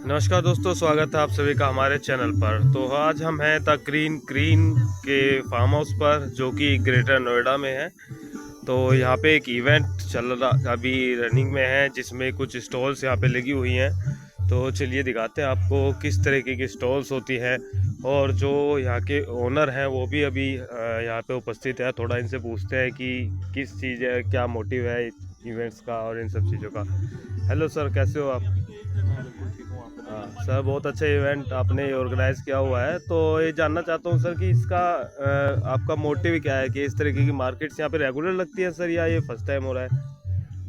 नमस्कार दोस्तों, स्वागत है आप सभी का हमारे चैनल पर। तो आज हम हैं द ग्रीन के फार्म हाउस पर, जो कि ग्रेटर नोएडा में है। तो यहाँ पे एक इवेंट चल रहा, अभी रनिंग में है, जिसमें कुछ स्टॉल्स यहाँ पे लगी हुई हैं। तो चलिए दिखाते हैं आपको किस तरीके की स्टॉल्स होती हैं, और जो यहाँ के ओनर हैं वो भी अभी यहाँ पे उपस्थित है। थोड़ा इनसे पूछते हैं कि किस चीज़ है, क्या मोटिव है इवेंट्स का और इन सब चीज़ों का। हेलो सर, कैसे हो आप? बिल्कुल ठीक हूँ। आप बताइए। हाँ सर, बहुत अच्छा इवेंट आपने ऑर्गेनाइज किया हुआ है। तो ये जानना चाहता हूँ सर कि इसका आपका मोटिव क्या है, कि इस तरीके की मार्केट्स यहाँ पे रेगुलर लगती है सर, या ये फर्स्ट टाइम हो रहा है?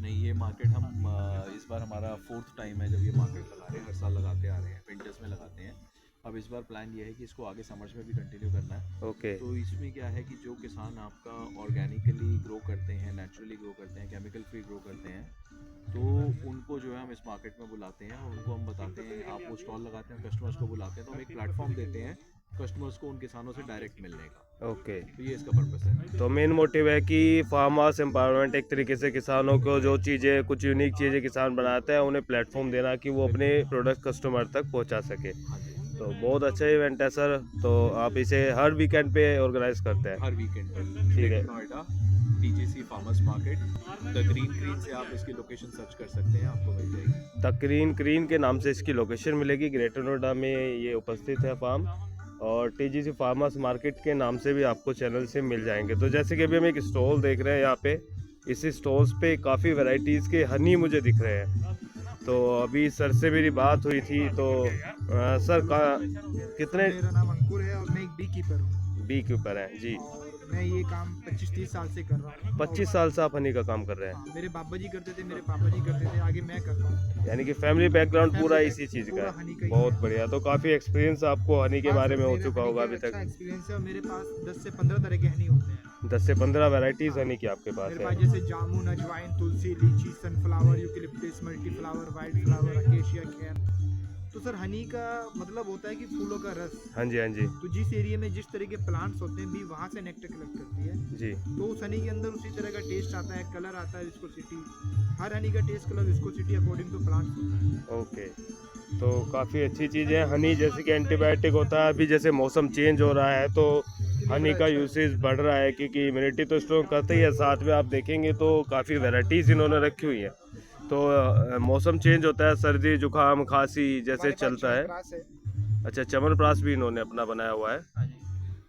नहीं, ये मार्केट हम इस बार हमारा 4th टाइम है जब ये मार्केट लगा रहे हैं। हर साल लगाते आ रहे हैं, विंटर्स में लगाते हैं। अब इस बार प्लान ये है कि इसको आगे समर्स में भी कंटिन्यू करना है। ओके। तो इसमें क्या है कि जो किसान आपका ऑर्गेनिकली ग्रो करते हैं, नेचुरली ग्रो करते हैं, केमिकल फ्री ग्रो करते हैं, तो उनको जो है हम इस मार्केट में बुलाते हैं और उनको हम बताते हैं, आप वो स्टॉल लगाते हैं, कस्टमर्स को बुलाते हैं, तो हम एक प्लेटफॉर्म देते हैं कस्टमर्स को उन किसानों से डायरेक्ट मिलने का। ओके। तो ये इसका पर्पस है। तो मेन मोटिव है कि फार्म हाउस एम्पावरमेंट, एक तरीके से किसानों को जो चीज़ें, कुछ यूनिक चीज़ें किसान बनाते हैं, उन्हें प्लेटफॉर्म देना कि वो अपने प्रोडक्ट कस्टमर तक पहुंचा सके। हाँ जी। तो बहुत अच्छा इवेंट है सर। तो आप इसे हर वीकेंड पे ऑर्गेनाइज करते हैं? हर वीकेंड पर ठीक है। Noida TGC farmers market, the green से आप इसकी लोकेशन सर्च कर सकते हैं, आपको मिल जाएगी। द ग्रीन के नाम से इसकी लोकेशन मिलेगी। ग्रेटर नोएडा में ये उपस्थित है फार्म, और टीजीसी फार्मर्स मार्केट के नाम से भी आपको चैनल से मिल जाएंगे। तो जैसे कि अभी हम एक स्टॉल देख रहे हैं यहाँ पे, इस स्टॉल्स पे काफ़ी वैरायटीज़ के हनी मुझे दिख रहे हैं। तो अभी सर से मेरी बात हुई थी, तो सर का कितने मेरा नाम अंकुर है और मैं एक बी कीपर हूँ। बी के ऊपर हैं जी? और मैं ये काम 25-30 साल से कर रहा हूँ। 25 साल से आप हनी का काम कर रहे हैं? हाँ, मेरे बाबा जी करते थे, मेरे पापा जी करते थे, आगे मैं करता हूँ। यानी कि फैमिली बैकग्राउंड पूरा Family इसी चीज़ का पूरा है। हनी का ही बहुत है। बढ़िया। तो काफ़ी एक्सपीरियंस आपको हनी के हाँ बारे सर, में हो मेरा चुका हनी होगा का अभी अच्छा तक। एक्सपीरियंस है और मेरे पास 10 से 15 तरह के हनी होते हैं। 10 से 15 वैरायटीज़ हनी की आपके पास मेरे है? पास जैसे जामुन, अजवाइन, तुलसी, लीची, sunflower, eucalyptus, multi flower, white flower, acacia, खैर। तो सर हनी का मतलब होता है कि फूलों का रस। हाँ जी, हाँ जी। तो जिस एरिया में जिस तरह के प्लांट्स होते हैं भी, वहाँ से नेक्टर कलेक्ट करती है। जी। तो उस हनी के अंदर उसी तरह का टेस्ट आता है, कलर आता है, विस्कोसिटी। हर हनी का test, colour, viscosity according to plant होता है। ओके। तो काफ़ी अच्छी चीज़ है हनी, जैसे कि एंटीबायोटिक होता है। अभी जैसे मौसम चेंज हो रहा है, तो हनी का यूसेज बढ़ रहा है, क्योंकि इम्यूनिटी तो स्ट्रॉन्ग करता ही है। साथ में आप देखेंगे तो काफ़ी वैरायटीज़ इन्होंने रखी हुई है। तो मौसम चेंज होता है, सर्दी जुकाम खांसी जैसे हमारे पास चलता है। च्यवनप्राश है। अच्छा, च्यवनप्राश भी इन्होंने अपना बनाया हुआ है। हाँ जी।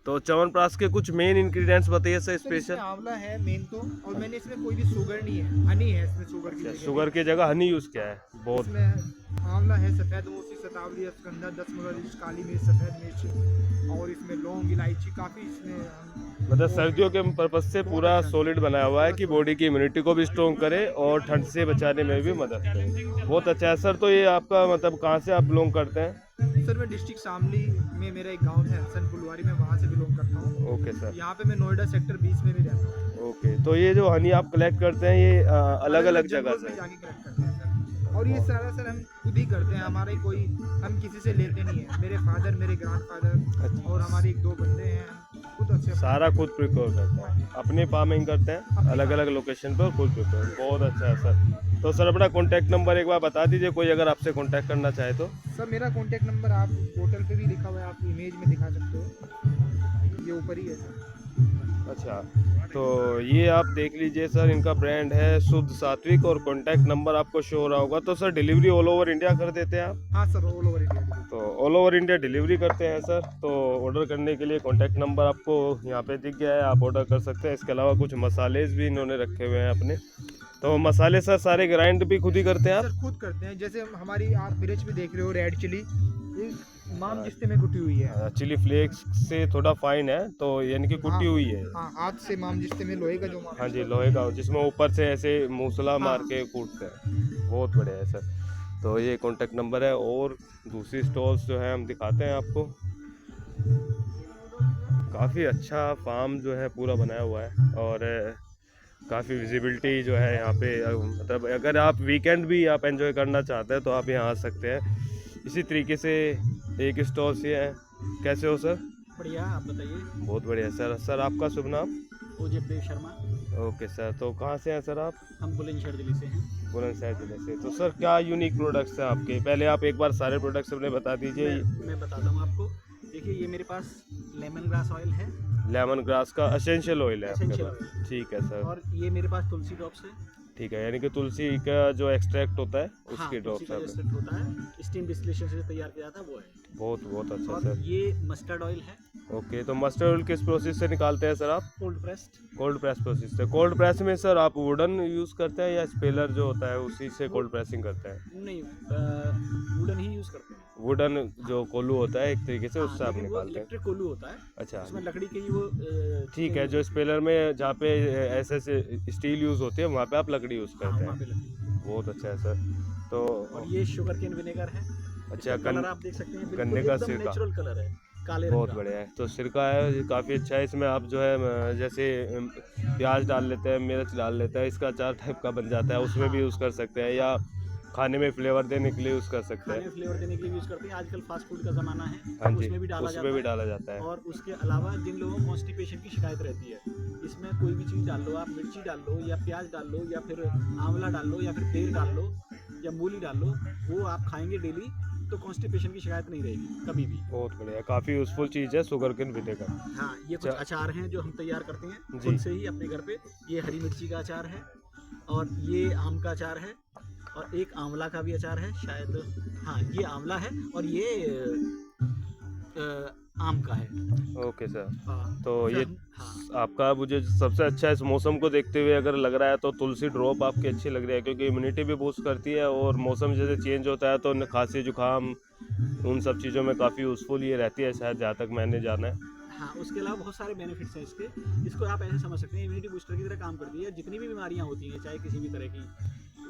तो च्यवनप्राश के कुछ मेन इंग्रेडिएंट्स बताइए सर, सर इसमें स्पेशल। आंवला है मेन तो, और मैंने इसमें कोई भी शुगर नहीं है, हनी है इसमें शुगर की जगह। शुगर की जगह हनी यूज़ किया है। बहुत इसमें आंवला है, सफ़ेद मूसी, शतावरी, अश्वगंधा, 10 मगरमिर्च, काली मिर्च, सफ़ेद मिर्च, और इसमें लौंग, इलायची, काफ़ी इसमें मतलब सर्दियों के पर्पज से पूरा सॉलिड बनाया हुआ है, कि बॉडी की इम्यूनिटी को भी स्ट्रॉन्ग करे और ठंड से बचाने में भी मदद करे। बहुत अच्छा है सर। तो ये आपका मतलब कहाँ से आप बिलोंग करते हैं? सर मैं डिस्ट्रिक्ट शामली में, मेरा एक गांव है हसन फुलवारी में, वहाँ से बिलोंग करता हूँ। Okay sir. यहाँ पे मैं नोएडा सेक्टर 20 में भी रहता हूँ। ओके। तो ये जो हनी आप कलेक्ट करते हैं, ये अलग अलग जगह जंगल से? में जाके कलेक्ट करते हैं सर, और ये सारा सर हम खुद ही करते हैं। हमारा कोई, हम किसी से लेते नहीं है। मेरे फादर, मेरे ग्रैंडफादर और हमारे 1-2 बंदे हैं, हम खुद अच्छे सारा खुद प्रिपेयर करते हैं, अपनी फार्मिंग करते हैं अलग अलग लोकेशन पर, खुद प्रिपेयर। बहुत अच्छा है सर। तो सर अपना कॉन्टैक्ट नंबर एक बार बता दीजिए, कोई अगर आपसे कॉन्टैक्ट करना चाहे तो। सर मेरा कॉन्टैक्ट नंबर आप पोर्टल पे भी लिखा हुआ है, आप इमेज में दिखा सकते हो, ये ऊपर ही है सर। अच्छा, तो ये आप देख लीजिए सर, इनका ब्रांड है शुद्ध सात्विक, और कॉन्टैक्ट नंबर आपको शो हो रहा होगा। तो sir delivery all over India कर देते हैं आप? हाँ सर, ऑल ओवर इंडिया। तो ऑल ओवर इंडिया डिलीवरी करते हैं सर। तो ऑर्डर करने के लिए कॉन्टैक्ट नंबर आपको यहाँ पे दिख गया है, आप ऑर्डर कर सकते हैं। इसके अलावा कुछ मसाले भी इन्होंने रखे हुए हैं अपने। तो मसाले सर सारे ग्राइंड भी खुद ही करते हैं आप? सर खुद करते हैं। जैसे हमारी आप मिर्च भी देख रहे हो, रेड चिली, ये माम जिस्ते में कुटी हुई है। चिली फ्लेक्स से थोड़ा फाइन है, तो यानी कि कुटी हुई है। हाँ, हाथ से माम जिस्ते में, लोहे का जो माम। हाँ जी, लोहे का, जिसमें ऊपर से ऐसे मूसला मार हाँ। के कूटते हैं। बहुत बढ़िया है सर। तो ये कॉन्टैक्ट नंबर है, और दूसरी स्टॉल्स जो है हम दिखाते हैं आपको। काफ़ी अच्छा फार्म जो है पूरा बनाया हुआ है, और काफ़ी विजिबिलिटी जो है यहाँ पे। मतलब अगर आप वीकेंड भी आप एंजॉय करना चाहते हैं तो आप यहाँ आ सकते हैं। इसी तरीके से एक स्टॉल से है। कैसे हो सर? बढ़िया, आप बताइए। बहुत बढ़िया सर। सर आपका शुभ नाम? ओजब देव शर्मा। Okay sir. तो कहाँ से हैं सर आप? हम बुलंदशहर दिल्ली से हैं। बुलंदशहर जिले से। तो सर क्या यूनिक प्रोडक्ट्स हैं आपके? पहले आप एक बार सारे प्रोडक्ट्स अपने बता दीजिए। मैं बताता हूँ आपको। देखिए ये मेरे पास लेमन ग्रास ऑयल है, लेमन ग्रास का एसेंशियल ऑयल है आपके एसेंशियल पास? ऑयल, ठीक है सर। और ये मेरे पास तुलसी ड्रॉप्स है। ठीक है, यानी कि तुलसी का जो एक्सट्रैक्ट होता है हाँ, उसकी तुलसी ड्रॉप्स का है। एक्सट्रैक्ट होता है, स्टीम डिस्टिलेशन से तैयार किया जाता है, वो है। बहुत बहुत अच्छा और सर। ये मस्टर्ड ऑयल है, ओके, तो मस्टर्ड ऑयल किस प्रोसेस से निकालते हैं सर आप? Cold pressed. Cold press process से। कोल्ड प्रेस में सर आप वुडन यूज़ करते हैं या स्पेलर जो होता है उसी से कोल्ड प्रेसिंग करते हैं? नहीं, वुडन ही यूज़ करते हैं। वुडन जो कोल्हू होता है एक तरीके से, उससे आप लेकिन वो निकालते हैं? इलेक्ट्रिक कोल्हू होता है, अच्छा, उसमें लकड़ी के ही वो ठीक है। जो स्पेलर में जहाँ पे ऐसे स्टील यूज़ होती है वहाँ पे आप लकड़ी यूज़ हाँ, करते वहाँ हैं। पे लकड़ी। बहुत अच्छा है सर। तो और ये शुगर केन विनेगर है। अच्छा, कलर आप देख सकते हैं, गन्ने बिल्कुल का एकदम सिरका। नेचुरल कलर है, काले रंग बहुत का। बढ़िया है। तो सिरका है, ये काफ़ी अच्छा है। इसमें आप जो है जैसे प्याज डाल लेते हैं, मिर्च डाल लेते हैं, इसका अचार टाइप का बन जाता है, उसमें भी यूज़ कर सकते हैं, या खाने में फ्लेवर देने के लिए यूज़ कर सकते खाने हैं। में फ्लेवर देने के लिए यूज़ करते हैं। आजकल फास्ट फूड का ज़माना है, हाँ जी, उसमें भी डाला उसमें भी जाता डाला जाता है। है। और उसके अलावा जिन लोगों को कॉन्स्टिपेशन की शिकायत रहती है, इसमें कोई भी चीज़ डाल लो, आप मिर्ची डाल लो या प्याज डाल लो या फिर आंवला डाल लो या फिर तेल डाल लो या मूली डाल लो, वो आप खाएंगे डेली तो कॉन्स्टिपेशन की शिकायत नहीं रहेगी कभी भी। बहुत बढ़िया, काफ़ी यूज़फुल चीज़ है शुगर केन विनेगर। हाँ, ये कुछ अच्छा। अचार हैं जो हम तैयार करते हैं जी। खुद से ही अपने घर पे। ये हरी मिर्ची का अचार है, और ये आम का अचार है, और एक आंवला का भी अचार है शायद। हाँ, ये आंवला है और ये आम का है। Okay sir. हाँ, तो फिर ये हाँ, आपका मुझे सबसे अच्छा इस मौसम को देखते हुए अगर लग रहा है तो तुलसी ड्रॉप आपकी अच्छी लग रही है, क्योंकि इम्यूनिटी भी बूस्ट करती है, और मौसम जैसे चेंज होता है तो खांसी जुकाम उन सब चीज़ों में काफ़ी यूज़फुल ये रहती है, शायद जहाँ तक मैंने जाना है। हाँ, उसके अलावा बहुत सारे बेनिफिट्स हैं इसके। इसको आप ऐसे समझ सकते हैं, इम्यूनिटी बूस्टर की तरह काम करती है। जितनी भी बीमारियाँ होती हैं, चाहे किसी भी तरह की,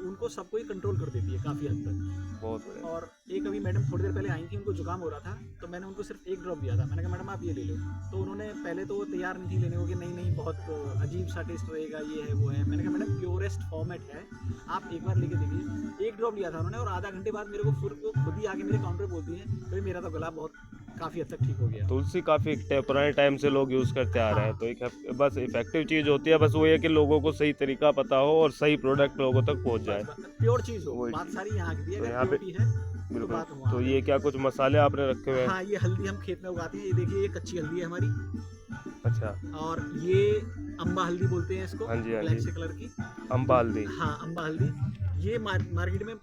उनको सबको ही कंट्रोल कर देती है काफ़ी हद तक। बहुत बढ़िया। और एक अभी मैडम थोड़ी देर पहले आई थी, उनको जुकाम हो रहा था, तो मैंने उनको सिर्फ एक ड्रॉप दिया था। मैंने कहा मैडम आप ये ले लो, तो उन्होंने पहले तो वो तैयार नहीं थी लेने को, कि नहीं नहीं बहुत अजीब सा टेस्ट रहेगा, ये है वो है। मैंने कहा मैडम प्योरेस्ट फॉर्मेट है, आप एक बार लेके देखिए। एक ड्रॉप लिया था उन्होंने, और आधा घंटे बाद मेरे को खुद ही आके मेरे काउंटर पे बोलती है, भाई मेरा तो गला बहुत काफ़ी हद तक ठीक हो गया। तुलसी काफ़ी पुराने टाइम से लोग यूज़ करते आ रहे हैं, हाँ। तो एक बस इफेक्टिव चीज़ होती है, बस वो ये कि लोगों को सही तरीका पता हो और सही प्रोडक्ट लोगों तक पहुंच जाए। प्योर चीज़ हो, वही बात सारी यहाँ की है, तो अगर यहाँ पे प्योरिटी है तो बिल्कुल। बात वहाँ तो पे। ये क्या कुछ मसाले आपने रखे हुए हैं? हाँ, ये हल्दी हम खेत में उगाते हैं। ये देखिए, ये कच्ची हल्दी है हमारी, अच्छा, और ये अम्बा हल्दी बोलते हैं इसको, हाँ जी, हाँ ब्लैक जी। से कलर की। अम्बा हल्दी। हाँ, अम्बा हल्दी ये मार्केट में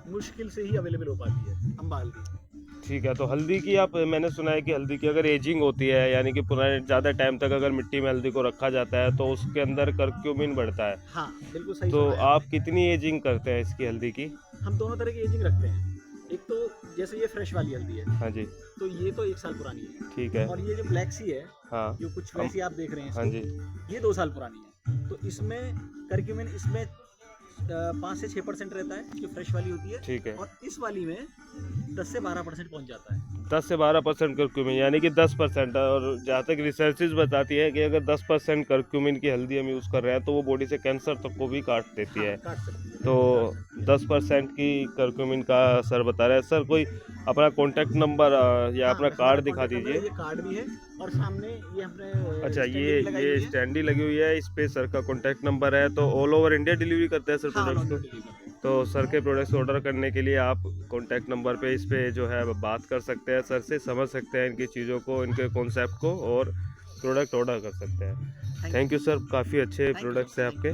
मुश्किल से ही अवेलेबल हो पाती है, अम्बा हल्दी। ठीक है। तो हल्दी की आप, मैंने सुना है कि हल्दी की अगर एजिंग होती है, यानी कि पुराने ज़्यादा टाइम तक अगर मिट्टी में हल्दी को रखा जाता है तो उसके अंदर करक्यूमिन बढ़ता है। हाँ, बिल्कुल सही तो सुना है आप कितनी एजिंग करते हैं इसकी हल्दी की? आपने। हम दोनों तरह की एजिंग रखते हैं। एक तो जैसे ये फ्रेश वाली हल्दी है, हाँ जी, तो ये तो 1 साल पुरानी है। ठीक है। और ये जो ब्लैक सी है, हाँ जो कुछ वैसी आप देख रहे हैं हाँ इसको, जी, ये 2 साल पुरानी है। तो इसमें करक्यूमिन इसमें 5 से 6% रहता है, जो फ्रेश वाली होती है। ठीक है। और इस वाली में 10 से 12% पहुंच जाता है। 10 से 12% करक्यूमिन, यानी कि 10%। और जहाँ तक रिसर्चेज बताती है कि अगर 10% करक्यूमिन की हल्दी हम यूज़ कर रहे हैं तो वो बॉडी से कैंसर तक को भी काट देती हाँ, है। काट सकती है। तो 10% की करक्यूमिन का सर बता रहे हैं। सर कोई अपना कॉन्टैक्ट नंबर या हाँ, अपना हमारा कार्ड दिखा contact number है, दीजिए। ये कार्ड भी है, और सामने ये हमने अच्छा, स्टैंड ये भी लगाई हुई है। स्टैंडी लगी हुई है, इस पे सर का कॉन्टैक्ट नंबर है। तो ऑल ओवर इंडिया डिलीवरी करते हैं सर हाँ, प्रोडक्ट्स को? ऑनलाइन डिलीवरी करते हैं। तो सर के प्रोडक्ट्स ऑर्डर करने के लिए आप कॉन्टैक्ट नंबर पे इस पे जो है बात कर सकते हैं, सर से समझ सकते हैं इनकी चीज़ों को, इनके कॉन्सेप्ट को, और प्रोडक्ट ऑर्डर कर सकते हैं। थैंक यू सर, काफ़ी अच्छे Thank you, प्रोडक्ट्स sir. हैं आपके।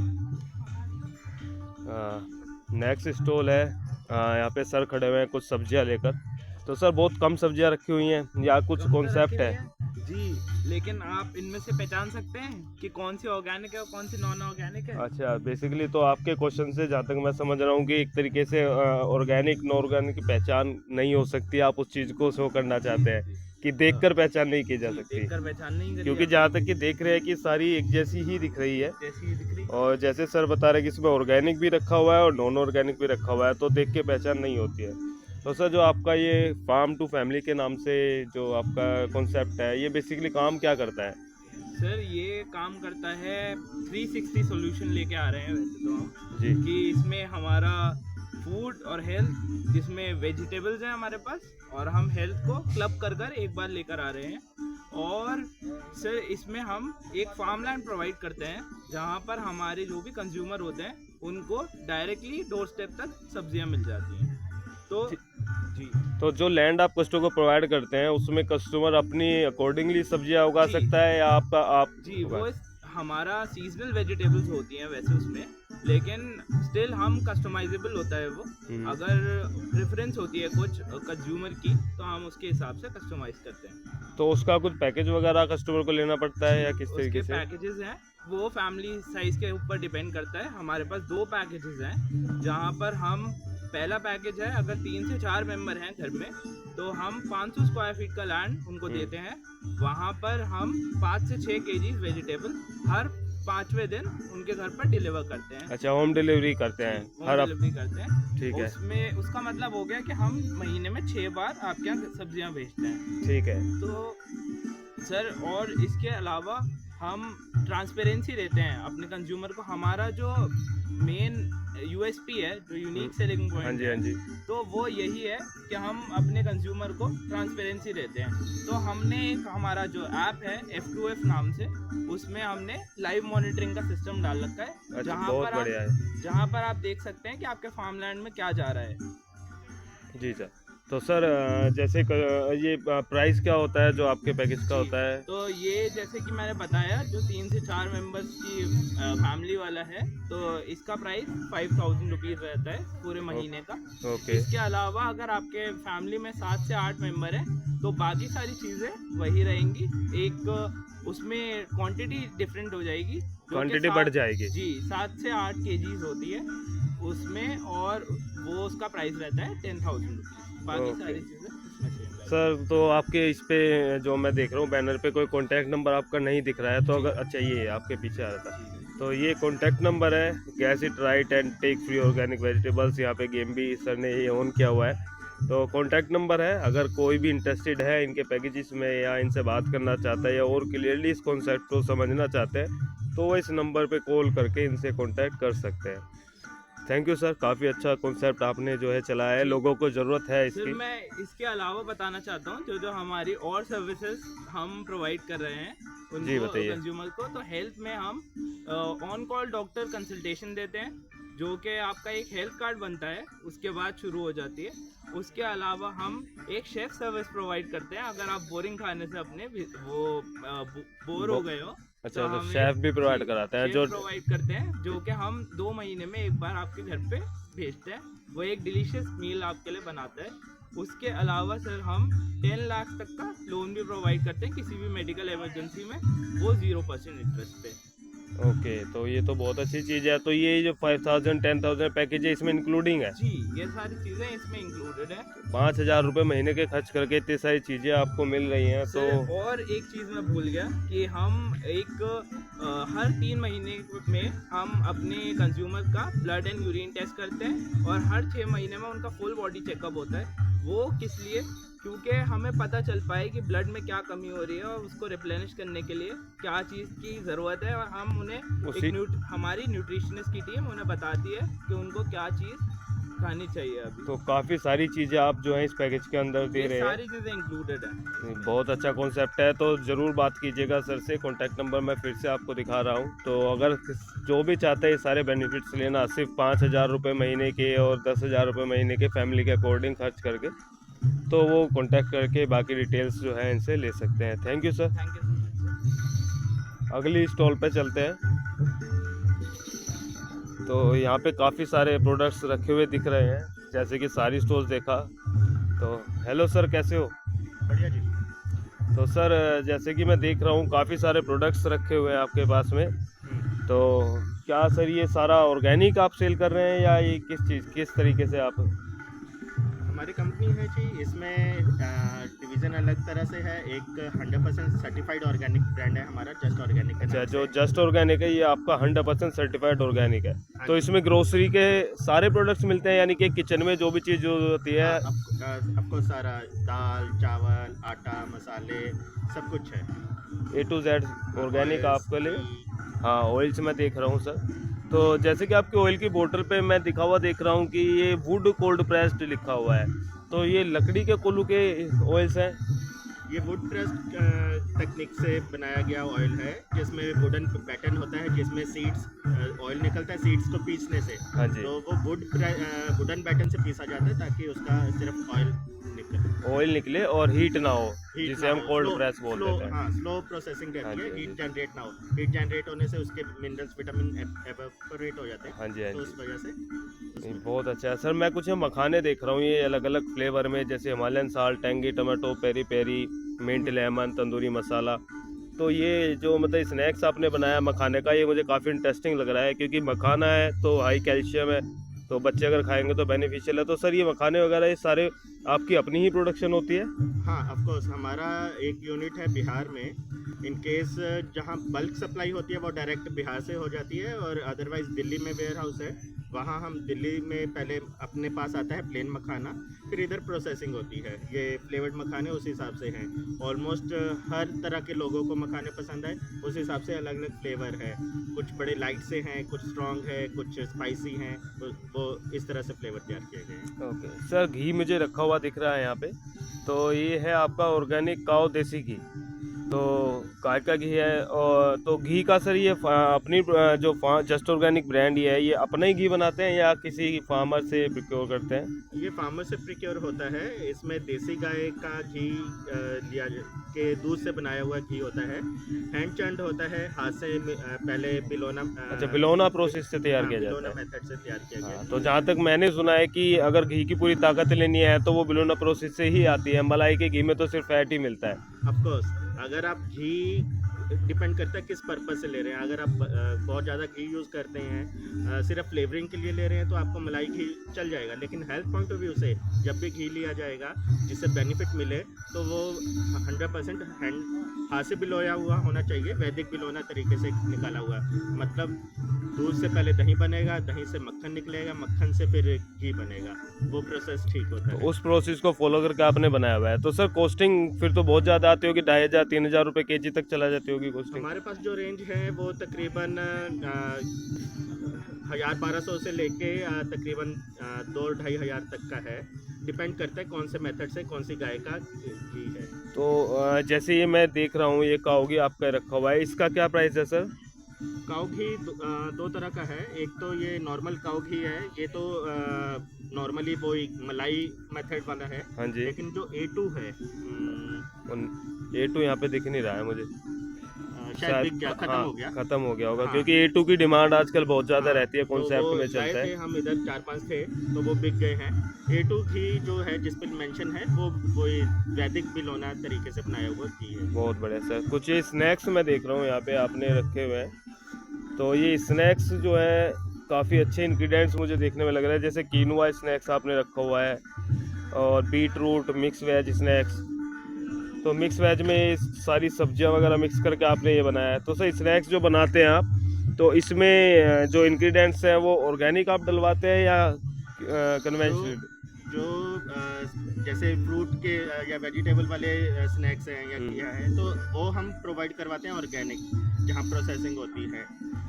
नेक्स्ट स्टॉल है, यहाँ पे सर खड़े हुए हैं कुछ सब्जियाँ लेकर। तो सर बहुत कम सब्जियाँ रखी हुई हैं, या कुछ कम तो कॉन्सेप्ट रखे है? हुए हैं जी, लेकिन आप इनमें से पहचान सकते हैं कि कौन सी ऑर्गेनिक है और कौन सी नॉन ऑर्गेनिक है। अच्छा, बेसिकली तो आपके क्वेश्चन से जहाँ तक मैं समझ रहा हूँ कि एक तरीके से ऑर्गेनिक नॉन ऑर्गेनिक की पहचान नहीं हो सकती, आप उस चीज़ को शो करना चाहते हैं कि देखकर पहचान नहीं की जा सकती, देखकर पहचान नहीं करी क्योंकि जाती, जहाँ तक कि देख रहे हैं कि सारी एक जैसी ही दिख रही है। जैसी दिख रही। और जैसे सर बता रहे हैं कि इसमें ऑर्गेनिक भी रखा हुआ है और नॉन ऑर्गेनिक भी रखा हुआ है, तो देख के पहचान नहीं होती है। तो सर जो आपका ये फार्म टू फैमिली के नाम से जो आपका कॉन्सेप्ट है, ये बेसिकली काम क्या करता है? सर ये काम करता है 360 सॉल्यूशन लेके आ रहे हैं वैसे तो हम, जी कि इसमें हमारा फूड और हेल्थ, जिसमें वेजिटेबल्स हैं हमारे पास, और हम हेल्थ को क्लब कर कर एक बार लेकर आ रहे हैं। और सर इसमें हम एक फार्म लैंड प्रोवाइड करते हैं, जहाँ पर हमारे जो भी कंज्यूमर होते हैं उनको डायरेक्टली डोर स्टेप तक सब्जियां मिल जाती हैं। तो जी तो जो लैंड आप कस्टमर को प्रोवाइड करते हैं उसमें कस्टमर अपनी अकॉर्डिंगली सब्जियां उगा जी। सकता है या आपका आप जी वो हमारा सीजनल वेजिटेबल्स होती हैं वैसे उसमें, लेकिन स्टिल हम कस्टमाइजेबल होता है वो। अगर प्रेफरेंस होती है कुछ कंज्यूमर की तो हम उसके हिसाब से कस्टमाइज करते हैं। तो उसका कुछ पैकेज वगैरह कस्टमर को लेना पड़ता है या किस उसके तरीके से? पैकेजेस हैं वो फैमिली साइज के ऊपर डिपेंड करता है। हमारे पास 2 पैकेजेस हैं जहाँ पर हम पहला पैकेज है अगर 3 से 4 मेंबर हैं घर में तो हम 500 स्क्वायर फीट का लैंड उनको देते हैं। वहाँ पर हम 5 से 6 केजी वेजिटेबल हर 5वें दिन उनके घर पर डिलीवर करते हैं। अच्छा, होम डिलीवरी करते हैं हर डिलीवरी करते हैं। ठीक है, उसमें उसका मतलब हो गया कि हम महीने में 6 बार आपके यहाँ सब्जियां भेजते हैं। ठीक है। तो सर और इसके अलावा हम ट्रांसपेरेंसी देते हैं अपने कंज्यूमर को। हमारा जो मेन यूएसपी है, जो यूनिक सेलिंग हाँ पॉइंट जी, है, हाँ जी। तो वो यही है कि हम अपने कंज्यूमर को ट्रांसपेरेंसी देते हैं। तो हमने एक हमारा जो ऐप है F2F नाम से, उसमें हमने लाइव मॉनिटरिंग का सिस्टम डाल रखा है, अच्छा, जहाँ बहुत पर बढ़िया है। जहाँ पर आप देख सकते हैं कि आपके फार्मलैंड में क्या जा रहा है। जी सर। तो सर जैसे ये प्राइस क्या होता है जो आपके पैकेज का जी, होता है? तो ये जैसे कि मैंने बताया जो 3 से 4 मेंबर्स की फैमिली वाला है तो इसका प्राइस 5000 रुपीज़ रहता है पूरे महीने का। ओके। इसके अलावा अगर आपके फैमिली में 7 से 8 मेंबर हैं तो बाकी सारी चीज़ें वही रहेंगी। एक उसमें क्वांटिटी डिफरेंट हो जाएगी, क्वांटिटी बढ़ जाएगी। जी 7 से 8 केजीज होती है उसमें, और वो उसका प्राइस रहता है 10,000 रुपीज़। बाकी ओके। सारी चीज़ें इसमें सेम रहेंगी। सर तो आपके इस पे जो मैं देख रहा हूँ बैनर पे कोई कॉन्टैक्ट नंबर आपका नहीं दिख रहा है, तो अगर अच्छा ये आपके पीछे आ रहा था, तो ये कॉन्टैक्ट नंबर है। Guess it right and take free organic vegetables, यहाँ पे गेम भी सर ने ये ऑन किया हुआ है। तो कॉन्टैक्ट नंबर है, अगर कोई भी इंटरेस्टेड है इनके पैकेजेस में या इनसे बात करना चाहता है या और क्लियरली इस कॉन्सेप्ट को समझना चाहते हैं तो वो इस नंबर पे कॉल करके इनसे कॉन्टैक्ट कर सकते हैं। थैंक यू सर, काफ़ी अच्छा कॉन्सेप्ट आपने जो है चलाया है, लोगों को ज़रूरत है सर इसकी। मैं इसके अलावा बताना चाहता हूँ जो जो हमारी और सर्विसेज हम प्रोवाइड कर रहे हैं जी, उनको बताइए। कंज्यूमर को। तो हेल्थ में हम ऑन कॉल डॉक्टर कंसल्टेशन देते हैं, जो कि आपका एक हेल्थ कार्ड बनता है उसके बाद शुरू हो जाती है। उसके अलावा हम एक शेफ सर्विस प्रोवाइड करते हैं। अगर आप बोरिंग खाने से अपने बोर हो गए हो अच्छा, तो तो हम शेफ एक- भी प्रोवाइड जी, कराते हैं शेफ जो प्रोवाइड करते हैं, जो कि हम 2 महीने में एक बार आपके घर पे भेजते हैं। वो एक डिलीशियस मील आपके लिए बनाता है। उसके अलावा सर हम 10 लाख तक का लोन भी प्रोवाइड करते हैं किसी भी मेडिकल इमरजेंसी में, वो 0% इंटरेस्ट पे। ओके, तो ये तो बहुत अच्छी चीज़ है। तो ये जो 5000 10,000 पैकेज है इसमें इंक्लूडिंग है? जी ये सारी चीज़ें इसमें इंक्लूडेड है। 5,000 रुपये महीने के खर्च करके इतनी सारी चीज़ें आपको मिल रही हैं तो सर और एक चीज़ मैं भूल गया कि हम हर 3 महीने में हम अपने कंज्यूमर का ब्लड एंड यूरिन टेस्ट करते हैं, और हर 6 महीने में उनका फुल बॉडी चेकअप होता है। वो किस लिए? क्योंकि हमें पता चल पाए कि ब्लड में क्या कमी हो रही है और उसको रिप्लेनिश करने के लिए क्या चीज़ की ज़रूरत है, और हम उन्हें उसी हमारी न्यूट्रिशनिस्ट की टीम उन्हें बताती है कि उनको क्या चीज़ खानी चाहिए अभी। तो काफ़ी सारी चीज़ें आप जो है इस पैकेज के अंदर दे ये रहे हैं। सारी चीज़ें इंक्लूडेड है। बहुत अच्छा कॉन्सेप्ट है, तो ज़रूर बात कीजिएगा सर से। कॉन्टैक्ट नंबर मैं फिर से आपको दिखा रहा हूँ। तो अगर जो भी चाहते हैं ये सारे बेनिफिट्स लेना, सिर्फ 5,000 रुपये महीने के और 10,000 रुपये महीने के फैमिली के अकॉर्डिंग खर्च करके, तो वो कॉन्टैक्ट करके बाकी डिटेल्स जो है इनसे ले सकते हैं। Thank you sir. Thank you so much. अगली स्टॉल पे चलते हैं। तो यहाँ पे काफ़ी सारे प्रोडक्ट्स रखे हुए दिख रहे हैं, जैसे कि सारी स्टोर्स देखा। तो हेलो सर, कैसे हो? बढ़िया जी। तो सर जैसे कि मैं देख रहा हूँ काफ़ी सारे प्रोडक्ट्स रखे हुए हैं आपके पास में। तो क्या सर ये सारा ऑर्गेनिक आप सेल कर रहे हैं या ये किस तरीके से आप? हमारी कंपनी है जी, इसमें डिवीज़न अलग तरह से है। एक 100% सर्टिफाइड ऑर्गेनिक ब्रांड है हमारा, जस्ट ऑर्गेनिक। अच्छा, जो जस्ट ऑर्गेनिक है ये आपका 100% सर्टिफाइड ऑर्गेनिक है। तो इसमें ग्रोसरी के सारे प्रोडक्ट्स मिलते हैं, यानी कि किचन में जो भी चीज़ जो होती है? आपको सारा दाल, चावल, आटा, मसाले सब कुछ है। A to Z ऑर्गेनिक आपके लिए। हाँ, ऑयल्स मैं देख रहा हूँ सर। तो जैसे कि आपके ऑयल की बोतल पे मैं दिखा हुआ देख रहा हूँ कि ये वुड कोल्ड प्रेस्ड लिखा हुआ है, तो ये लकड़ी के कोल्हू के ऑयल्स हैं? ये वुड प्रेस तकनीक से बनाया गया ऑयल है, जिसमें वुडन पैटर्न होता है, जिसमें सीड्स ऑयल निकलता है सीड्स को पीसने से। हाँ जी, तो वो वुडन पैटर्न से पीसा जाता है ताकि उसका सिर्फ ऑयल निकले, ऑयल निकले और हीट ना हो, हीट जिसे ना हम हो, कोल्ड slow- प्रेस बोल slow- देते हैं। हाँ, स्लो प्रोसेसिंग हाँ रहती जी, है, हाँ हीट जी। जनरेट ना हो। हीट जनरेट होने से उसके मिनरल्स विटामिन एवापोरेट हो जाते हैं, हाँ जी, हाँ तो जी। उस वजह से नहीं, बहुत अच्छा है सर। मैं कुछ मखाने देख रहा हूँ ये अलग अलग फ्लेवर में, जैसे Himalayan salt, tangy tomato, peri peri, mint lemon, tandoori masala. तो ये जो मतलब स्नैक्स आपने बनाया मखाने का, ये मुझे काफ़ी इंटरेस्टिंग लग रहा है, क्योंकि मखाना है तो हाई कैल्शियम है, तो बच्चे अगर खाएंगे तो बेनिफिशियल है। तो सर ये मखाने वगैरह ये सारे आपकी अपनी ही प्रोडक्शन होती है? हाँ, ऑफ कोर्स हमारा एक यूनिट है बिहार में। इन केस जहाँ बल्क सप्लाई होती है वो डायरेक्ट बिहार से हो जाती है, और अदरवाइज दिल्ली में वेयर हाउस है, वहाँ हम दिल्ली में पहले अपने पास आता है प्लेन मखाना, फिर इधर प्रोसेसिंग होती है। ये फ्लेवर्ड मखाने उस हिसाब से हैं। ऑलमोस्ट हर तरह के लोगों को मखाने पसंद आए उस हिसाब से अलग अलग फ्लेवर है। कुछ बड़े लाइट से हैं, कुछ स्ट्रॉन्ग है, कुछ स्पाइसी हैं, वो इस तरह से फ्लेवर तैयार किए गए हैं। ओके सर, घी मुझे रखा हुआ दिख रहा है यहाँ पे, तो ये है आपका ऑर्गेनिक काओ देसी घी, तो गाय का घी है। और तो घी का सर ये अपनी जो जस्ट ऑर्गेनिक ब्रांड ये है, ये अपना ही घी बनाते हैं या किसी फार्मर से प्रोक्योर करते हैं? ये फार्मर से प्रिक्योर होता है। इसमें देसी गाय का घी लिया के दूध से बनाया हुआ घी होता है, हैंड चर्न्ड होता है, हाथ से पहले बिलोना अच्छा, बिलोना प्रोसेस से तैयार किया बिलोना जाता है। मेथड से तैयार किया गया हाँ, है। तो जहाँ तक मैंने सुना है कि अगर घी की पूरी ताकत लेनी है तो वो बिलोना प्रोसेस से ही आती है। मलाई के घी में तो सिर्फ फैट ही मिलता है। ऑफ कोर्स अगर आप घी डिपेंड करता है किस पर्पस से ले रहे हैं। अगर आप बहुत ज़्यादा घी यूज़ करते हैं, सिर्फ फ्लेवरिंग के लिए ले रहे हैं, तो आपको मलाई घी चल जाएगा। लेकिन हेल्थ पॉइंट ऑफ व्यू से जब भी घी लिया जाएगा जिससे बेनिफिट मिले, तो वो 100% हाथ से बिलोया हुआ होना चाहिए, वैदिक बिलोना तरीके से निकाला हुआ। मतलब दूध से पहले दही बनेगा, दही से मक्खन निकलेगा, मक्खन से फिर घी बनेगा, वो प्रोसेस ठीक होता तो है। उस प्रोसेस को फॉलो करके आपने बनाया हुआ है। तो सर कॉस्टिंग फिर तो बहुत ज़्यादा आती होगी, 2500-3000 रुपये केजी तक चला जाती होगी कॉस्टिंग? हमारे पास जो रेंज है वो तकरीबन 1200 से लेके तकरीबन 2-2500 तक का है। डिपेंड करता है कौन से मेथड से कौन सी गाय का घी है। तो जैसे ये मैं देख रहा हूँ, ये काऊ घी आपका रखा हुआ है, इसका क्या प्राइस है सर? काऊ घी दो तरह का है। एक तो ये नॉर्मल काऊ घी है, ये तो नॉर्मली वो मलाई मेथड वाला है। हाँ जी, लेकिन जो A2 है A2 यहाँ पे दिख नहीं रहा है मुझे, शायद बिक गया, खत्म हाँ, हो गया। खत्म हो गया होगा, हाँ। क्योंकि A2 की डिमांड आजकल बहुत ज़्यादा हाँ, रहती है, तो कॉन्सेप्ट वो में लाए चलता थे है। हम इधर 4-5 थे, तो वो बिक गए हैं। A2 घी जो है जिस पर मेंशन है वो वैदिक बिलोना तरीके से बनाया हुआ घी है। बहुत बढ़िया सर। कुछ ये स्नैक्स मैं देख रहा हूँ यहाँ पे आपने रखे हुए हैं, तो ये स्नैक्स जो है काफ़ी अच्छे इंग्रेडिएंट्स मुझे देखने में लग रहा है। जैसे कीनोआ स्नैक्स आपने रखा हुआ है, और beetroot mix veg snacks. तो मिक्स वेज में सारी सब्जियां वगैरह मिक्स करके आपने ये बनाया है। तो सर स्नैक्स जो बनाते हैं आप, तो इसमें जो इंग्रेडिएंट्स हैं वो ऑर्गेनिक आप डलवाते हैं या कन्वेंशनल? जो जैसे फ्रूट के या वेजिटेबल वाले स्नैक्स हैं या किया है, तो वो हम प्रोवाइड करवाते हैं ऑर्गेनिक, जहाँ प्रोसेसिंग होती है।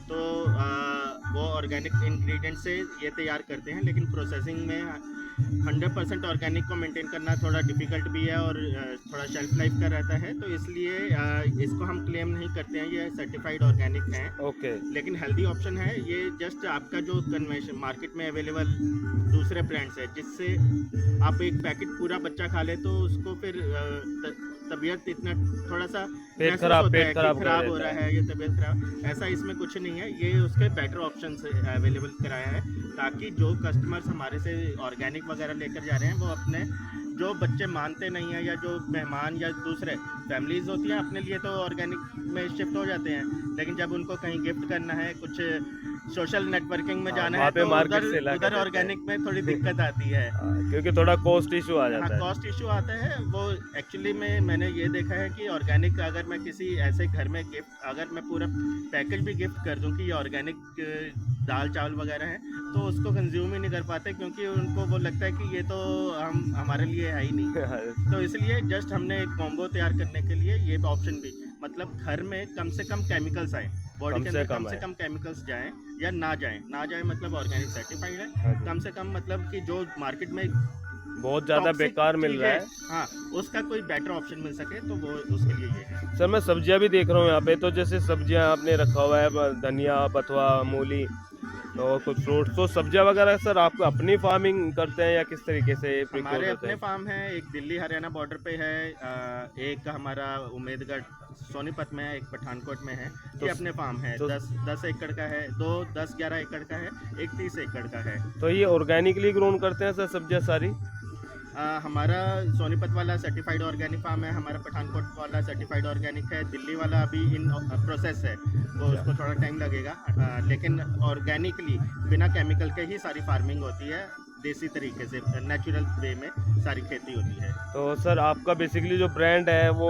तो वो ऑर्गेनिक इंग्रेडिएंट से ये तैयार करते हैं, लेकिन प्रोसेसिंग में 100% ऑर्गेनिक को मेंटेन करना थोड़ा डिफ़िकल्ट भी है, और थोड़ा शेल्फ लाइफ का रहता है। तो इसलिए इसको हम क्लेम नहीं करते हैं ये सर्टिफाइड ऑर्गेनिक है। ओके, लेकिन हेल्दी ऑप्शन है ये। जस्ट आपका जो कन्वेंशन मार्केट में अवेलेबल दूसरे ब्रांड्स है, जिससे आप एक पैकेट पूरा बच्चा खा ले तो उसको फिर तबीयत इतना थोड़ा सा पेट महसूस खराब होता है कि खराब खराब कर हो देता रहा है, ये तबीयत खराब। ऐसा इसमें कुछ नहीं है। ये उसके बेटर ऑप्शन से अवेलेबल कराया है, ताकि जो कस्टमर्स हमारे से ऑर्गेनिक वगैरह लेकर जा रहे हैं, वो अपने जो बच्चे मानते नहीं हैं या जो मेहमान या दूसरे फैमिलीज होती हैं, अपने लिए तो ऑर्गेनिक में शिफ्ट हो जाते हैं। लेकिन जब उनको कहीं गिफ्ट करना है, कुछ सोशल नेटवर्किंग में हाँ, जाना वहाँ है, पे तो मार्केट से ला के उधर देते हैं। ऑर्गेनिक में थोड़ी दिक्कत आती है। क्योंकि थोड़ा कॉस्ट इशू आ जाता हाँ, है। कॉस्ट इशू आता है। वो एक्चुअली में मैंने ये देखा है कि ऑर्गेनिक अगर मैं किसी ऐसे घर में गिफ्ट, अगर मैं पूरा पैकेज भी गिफ्ट कर दूं कि ये ऑर्गेनिक दाल चावल वगैरह है, तो उसको कंज्यूम ही नहीं कर पाते, क्योंकि उनको वो लगता है कि ये तो हमारे लिए है ही नहीं। तो इसलिए जस्ट हमने एक कॉम्बो तैयार करने के लिए ये ऑप्शन भी, मतलब घर में कम से कम केमिकल्स आए, बॉडी के अंदर कम से कम केमिकल्स जाएं या ना जाएं मतलब ऑर्गेनिक सर्टिफाइड है। हाँ जी। कम से कम मतलब कि जो मार्केट में बहुत ज़्यादा toxic बेकार मिल चीज़ रहा है। हाँ, उसका कोई बेटर ऑप्शन मिल सके तो वो उसके लिए ये है। सर मैं सब्जियां भी देख रहा हूँ यहाँ पे, तो जैसे सब्जियां आपने रखा हुआ है, धनिया, बथुआ, मूली और कुछ फ्रूट्स, तो सब्जियां वगैरह सर आप अपनी फार्मिंग करते हैं या किस तरीके से प्रिक्योर हमारे करते अपने हैं? फार्म है, एक दिल्ली हरियाणा बॉर्डर पे है, एक हमारा उम्मेदगढ़ सोनीपत में है, एक पठानकोट में है। तो ये अपने फार्म है, तो 10 एकड़ का है, 10-11 एकड़ का है, एक 30 एकड़ का है। तो ये ऑर्गेनिकली ग्रोन करते हैं सर सब्जियां सारी? हमारा सोनीपत वाला सर्टिफाइड ऑर्गेनिक फार्म है, हमारा पठानकोट वाला सर्टिफाइड ऑर्गेनिक है, दिल्ली वाला अभी इन प्रोसेस है, तो उसको थोड़ा टाइम लगेगा, लेकिन ऑर्गेनिकली बिना केमिकल के ही सारी फार्मिंग होती है, देसी तरीके से नेचुरल वे में सारी खेती होती है। तो सर आपका बेसिकली जो ब्रांड है वो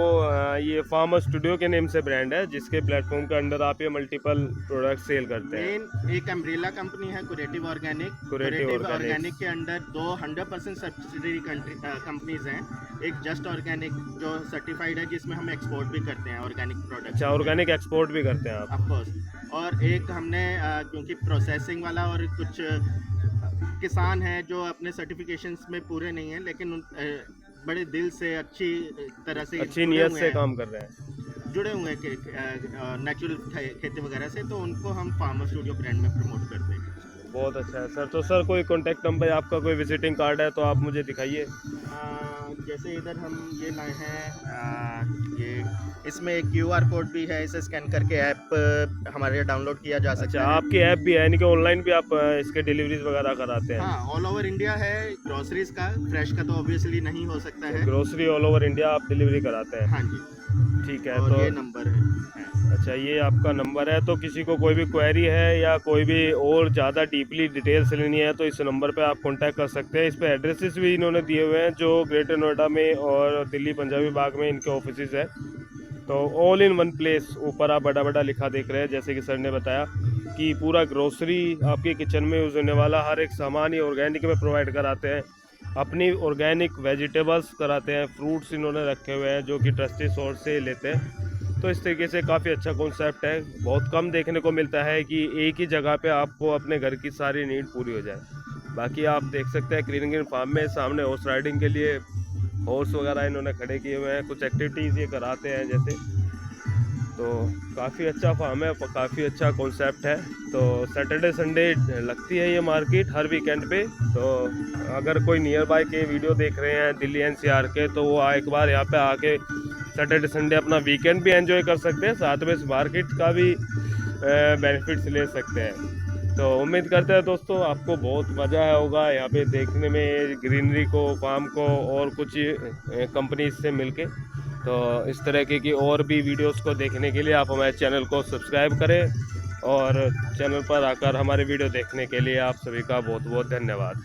ये फार्मर स्टूडियो के नेम से ब्रांड है, जिसके प्लेटफॉर्म के अंडर आप ये मल्टीपल प्रोडक्ट सेल करते हैं। मेन एक अम्ब्रेला कंपनी है कुरेटिव ऑर्गेनिक ऑर्गेनिक के अंडर 100% सब्सिडरी कंपनीज हैं। एक जस्ट ऑर्गेनिक जो सर्टिफाइड है, जिसमें हम एक्सपोर्ट भी करते हैं ऑर्गेनिक प्रोडक्ट। अच्छा, ऑर्गेनिक एक्सपोर्ट भी करते हैं आप? ऑफकोर्स। और एक हमने क्योंकि प्रोसेसिंग वाला और कुछ किसान हैं जो अपने सर्टिफिकेशंस में पूरे नहीं हैं, लेकिन बड़े दिल से अच्छी तरह से अच्छी नीयत से काम कर रहे हैं, जुड़े हुए हैं नेचुरल खेती वगैरह से, तो उनको हम फार्मर स्टूडियो ब्रांड में प्रमोट करते हैं। बहुत अच्छा है सर। तो सर कोई कॉन्टैक्ट नंबर, आपका कोई विजिटिंग कार्ड है तो आप मुझे दिखाइए। जैसे इधर हम ये लाए हैं, ये इसमें एक QR कोड भी है, इसे स्कैन करके ऐप हमारे डाउनलोड किया जा सकता अच्छा, है। आपकी ऐप भी है, यानी कि ऑनलाइन भी आप इसके डिलीवरीज वगैरह कराते हैं? हाँ, ऑल ओवर इंडिया है। ग्रोसरीज का, फ्रेश का तो ऑब्वियसली नहीं हो सकता है। ग्रोसरी ऑल ओवर इंडिया आप डिलीवरी कराते हैं? हाँ जी। ठीक है। और तो ये नंबर है। अच्छा, ये आपका नंबर है, तो किसी को कोई भी क्वेरी है या कोई भी और ज़्यादा डीपली डिटेल्स लेनी है तो इस नंबर पे आप कांटेक्ट कर सकते हैं। इस पे एड्रेसेस भी इन्होंने दिए हुए हैं, जो ग्रेटर नोएडा में और दिल्ली पंजाबी बाग में इनके ऑफिसेज हैं। तो ऑल इन वन प्लेस, ऊपर आप बड़ा बड़ा लिखा देख रहे हैं, जैसे कि सर ने बताया कि पूरा ग्रोसरी आपके किचन में यूज़ होने वाला हर एक सामान ही ऑर्गेनिक में प्रोवाइड कराते हैं। अपनी ऑर्गेनिक वेजिटेबल्स कराते हैं, फ्रूट्स इन्होंने रखे हुए हैं जो कि ट्रस्टेड सोर्स से लेते हैं। तो इस तरीके से काफ़ी अच्छा कॉन्सेप्ट है। बहुत कम देखने को मिलता है कि एक ही जगह पे आपको अपने घर की सारी नीड पूरी हो जाए। बाकी आप देख सकते हैं क्लीन ग्रीन फार्म में सामने हॉर्स राइडिंग के लिए हॉर्स वगैरह इन्होंने खड़े किए हुए हैं, कुछ एक्टिविटीज़ ये कराते हैं जैसे। तो काफ़ी अच्छा फार्म है, काफ़ी अच्छा कॉन्सेप्ट है। तो सैटरडे संडे लगती है ये मार्केट हर वीकेंड पे। तो अगर कोई नियर बाय के वीडियो देख रहे हैं दिल्ली NCR के, तो वो एक बार यहाँ पे आके सैटरडे संडे अपना वीकेंड भी एंजॉय कर सकते हैं, साथ में इस मार्केट का भी बेनिफिट्स ले सकते हैं। तो उम्मीद करते हैं दोस्तों आपको बहुत मज़ा आया होगा यहाँ पे देखने में, ग्रीनरी को, फार्म को और कुछ कंपनी से मिलके। तो इस तरह की और भी वीडियोस को देखने के लिए आप हमारे चैनल को सब्सक्राइब करें, और चैनल पर आकर हमारे वीडियो देखने के लिए आप सभी का बहुत बहुत धन्यवाद।